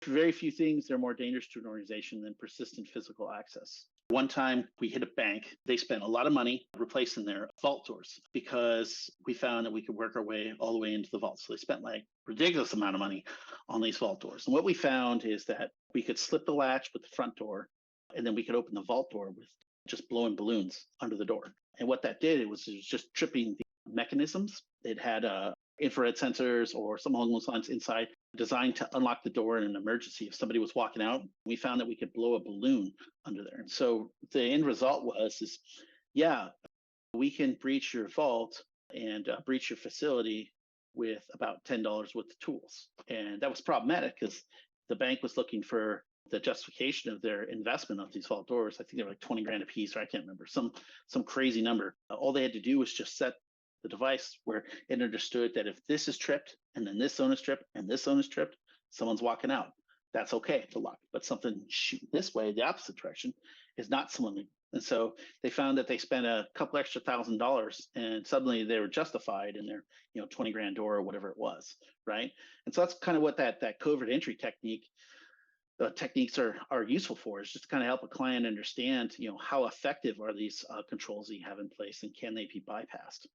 very few things that are more dangerous to an organization than persistent physical access. One time we hit a bank. They spent a lot of money replacing their vault doors because we found that we could work our way all the way into the vault. So they spent like ridiculous amount of money on these vault doors. And what we found is that we could slip the latch with the front door, and then we could open the vault door with just blowing balloons under the door. And what that did, it was just tripping the mechanisms. It had infrared sensors or something along those lines inside, designed to unlock the door in an emergency if somebody was walking out. We found that we could blow a balloon under there. And so the end result was, yeah, we can breach your vault and breach your facility with about $10 worth of tools. And that was problematic because the bank was looking for the justification of their investment of these vault doors. I think they were like 20 grand a piece, or I can't remember, some crazy number. All they had to do was just set the device where it understood that if this is tripped and then this zone is tripped and this zone is tripped, someone's walking out. That's okay to lock. But something shooting this way, the opposite direction, is not someone. And so they found that they spent a couple extra $1,000 and suddenly they were justified in their 20 grand door or whatever it was, right? And so that's kind of what that covert entry techniques are useful for, is just to kind of help a client understand, how effective are these controls that you have in place and can they be bypassed?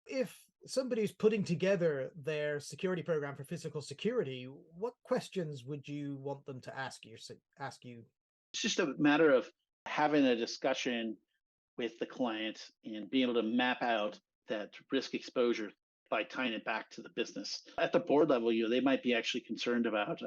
If somebody's putting together their security program for physical security, what questions would you want them to ask you? It's just a matter of having a discussion with the client and being able to map out that risk exposure by tying it back to the business. At the board level, they might be actually concerned about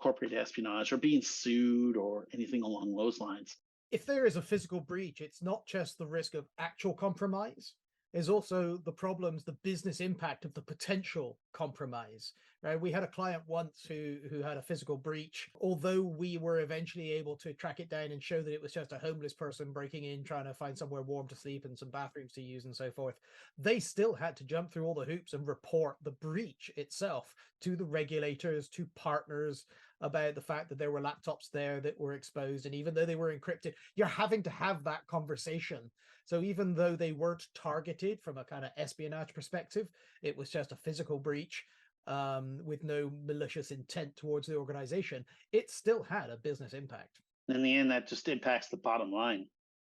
corporate espionage or being sued or anything along those lines. If there is a physical breach, it's not just the risk of actual compromise. There's also the problems, the business impact of the potential compromise. Right? We had a client once who had a physical breach. Although we were eventually able to track it down and show that it was just a homeless person breaking in, trying to find somewhere warm to sleep and some bathrooms to use and so forth, they still had to jump through all the hoops and report the breach itself to the regulators, to partners, about the fact that there were laptops there that were exposed. And even though they were encrypted, you're having to have that conversation. So even though they weren't targeted from a kind of espionage perspective, it was just a physical breach with no malicious intent towards the organization, it still had a business impact. In the end, that just impacts the bottom line.